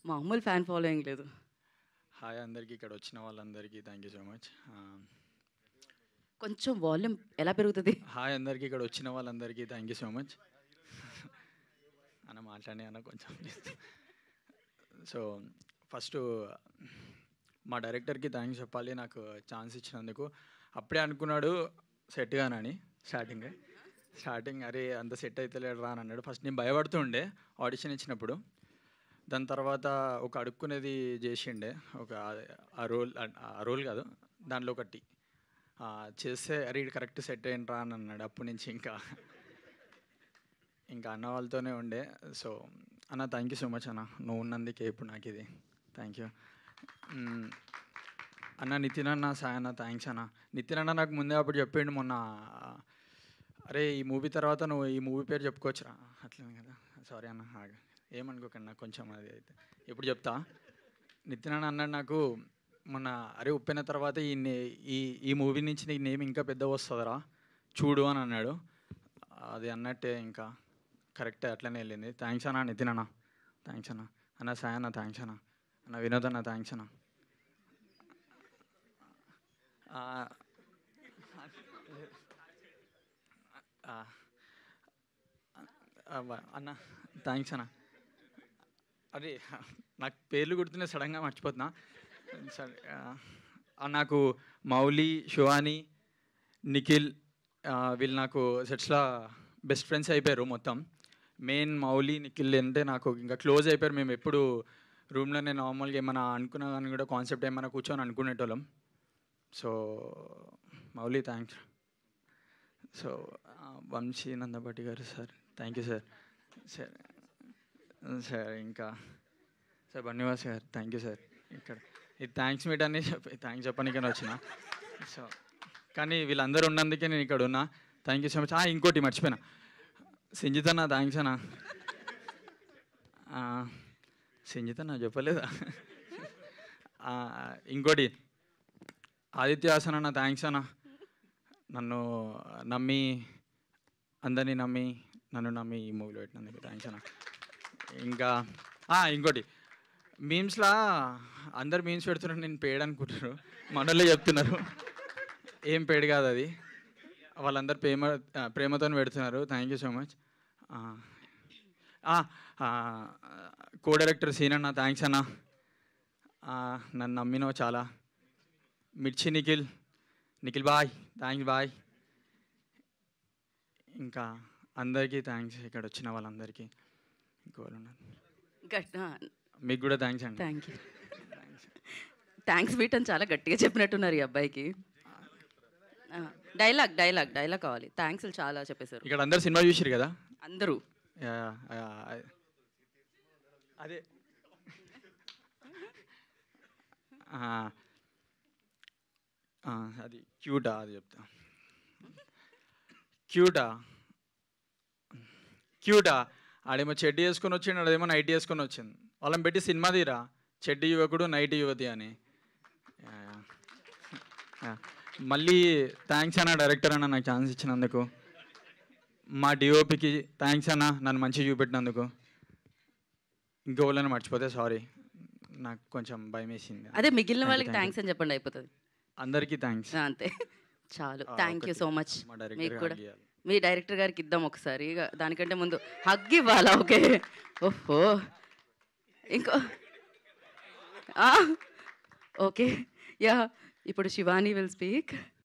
మామూలు fan following లేదు. Hi అందరికీ, ఇక్కడ వచ్చిన వాళ్ళందరికీ థ్యాంక్ యూ సో మచ్. కొంచెం వాల్యూమ్ ఎలా పెరుగుతది? హాయ్ అందరికీ, ఇక్కడ వచ్చిన వాళ్ళందరికీ థ్యాంక్ యూ సో మచ్. అన్న మాట్లాడి అన్న కొంచెం. సో ఫస్ట్ మా డైరెక్టర్కి థ్యాంక్స్ చెప్పాలి, నాకు ఛాన్స్ ఇచ్చినందుకు. అప్పుడే అనుకున్నాడు సెట్ కానని. స్టార్టింగ్ అరే అంత సెట్ అయితే లేడు రా అని అన్నాడు. ఫస్ట్ నేను భయపడుతూ ఉండే ఆడిషన్ ఇచ్చినప్పుడు. దాని తర్వాత ఒక అడుక్కునేది చేసిండే, ఒక ఆ రోల్ కాదు దాంట్లో ఒకటి చేస్తే అరే ఇది కరెక్ట్ సెట్ అయ్యిండ్రా అని అన్నాడు. అప్పటి నుంచి ఇంకా అన్న వాళ్ళతోనే ఉండే. సో అన్న థ్యాంక్ యూ సో మచ్ అన్న, నువ్వు ఉన్నందుకే ఇప్పుడు నాకు ఇది. థ్యాంక్ యూ అన్న. నితిన్ అన్న, సాయి అన్న థ్యాంక్స్ అన్న. నితిన్ అన్న నాకు ముందే అప్పుడు చెప్పిండు మొన్న, అరే ఈ మూవీ తర్వాత నువ్వు ఈ మూవీ పేరు చెప్పుకోవచ్చురా అట్లనే కదా. సారీ అన్న, ఏమనుకోకండి నాకు కొంచెం అది అయితే ఇప్పుడు చెప్తా. నితిన్ అన్న అన్నాడు నాకు మొన్న, అరే ఉప్పిన తర్వాత ఈ మూవీ నుంచి నీకు నేమ్ ఇంకా పెద్ద వస్తుందిరా చూడు అని అన్నాడు. అది అన్నట్టే ఇంకా కరెక్టే అట్లనే వెళ్ళింది. థ్యాంక్స్ అన్న నితిన్ అన్న, థ్యాంక్స్ అన్న. అన్న సాయి అన్న థ్యాంక్స్ అన్న. అన్న వినోద్ అన్న థ్యాంక్స్ అన్న. అన్న థ్యాంక్స్ అన్న. అరే నాకు పేర్లు గుర్తున్నా సడన్గా మర్చిపోతున్నా. సరే నాకు మౌలి, శివాని, నిఖిల్ వీళ్ళు నాకు సెట్స్లో బెస్ట్ ఫ్రెండ్స్ అయిపోయారు మొత్తం. మెయిన్ మౌలి, నిఖిల్ అంటే నాకు ఇంకా క్లోజ్ అయిపోయారు. మేము ఎప్పుడు రూమ్లోనే నార్మల్గా ఏమైనా అనుకున్నా కానీ కూడా కాన్సెప్ట్ ఏమైనా కూర్చొని అనుకునేటోళ్ళం. So Mouli thanks. So Vamsi Nandapati గారు sir thank you sir. Sir sir ఇంకా సార్ బన్నివాస్ గారు థ్యాంక్ యూ సార్. ఇక్కడ ఇది థ్యాంక్స్ మీట్ అని థ్యాంక్స్ చెప్పడానికని వచ్చిన. సో కానీ వీళ్ళందరూ ఉన్నందుకే నేను ఇక్కడ ఉన్నా. Thank you so much. ఇంకోటి మర్చిపోయినా, సంజిత్ అన్న థ్యాంక్స్ అన్న. సంజిత్ అన్న చెప్పలేదా? ఇంకోటి ఆదిత్య హాసన్ అన్న థ్యాంక్స్ అన్న. నన్ను నమ్మి, అందరినీ నమ్మి, నన్ను నమ్మి ఈ మూవీలో పెట్టినందుకు థ్యాంక్స్ అన్న. ఇంకా ఇంకోటి మీమ్స్లా అందరు మీమ్స్ పెడుతున్నారు, నేను పేడ్ అనుకుంటున్నారు, మనోళ్ళే చెప్తున్నారు. ఏం పేడ్ కాదు అది, వాళ్ళందరూ ప్రేమతో పెడుతున్నారు. Thank you so much. Co director సీన్ అన్న థ్యాంక్స్ అన్న. నన్ను నమ్మినో చాలా. మిర్చి నిఖిల్ బాయ్ థ్యాంక్స్ బాయ్. ఇంకా అందరికీ థ్యాంక్స్, ఇక్కడ వచ్చిన వాళ్ళందరికీ. ఇంకోళ్ళు మీకు కూడా థ్యాంక్స్ అండి. Thank you. థ్యాంక్స్ మీట్ అని చాలా గట్టిగా చెప్పినట్టున్నారు ఈ అబ్బాయికి. డైలాగ్ కావాలి. థ్యాంక్స్ చాలా చెప్పేశారు. ఇక్కడ అందరు సినిమా చూసారు కదా అందరూ. అదే అది క్యూటా, అది చెప్తా. క్యూటా ఆడేమో చెడ్డీ వేసుకొని వచ్చిండు, అదేమో నైట్ వేసుకొని వచ్చింది. వాళ్ళని పెట్టి సినిమా తీరా, చెడ్డీ యువకుడు నైట్ యువతి అని. మళ్ళీ థ్యాంక్స్ అన్న డైరెక్టర్ అన్న, నాకు ఛాన్స్ ఇచ్చినందుకు. మా డిఓపికి థ్యాంక్స్ అన్న, నన్ను మంచిగా చూపెట్టినందుకు. ఇంకోళ్ళని మర్చిపోతే సారీ, నాకు కొంచెం భయం వేసింది. అదే మిగిలిన వాళ్ళకి థ్యాంక్స్ అని చెప్పండి, అయిపోతుంది. అందరికీ థ్యాంక్స్. అంతే చాలు. Thank you so much. మీకు కూడా డైరెక్టర్ మీ డైరెక్టర్ గారికి ఇద్దాం ఒకసారి. దానికంటే ముందు హగ్ ఇవ్వాలా? ఓకే. ఓహో ఇంకో ఓకే యా. ఇప్పుడు శివాని విల్ స్పీక్.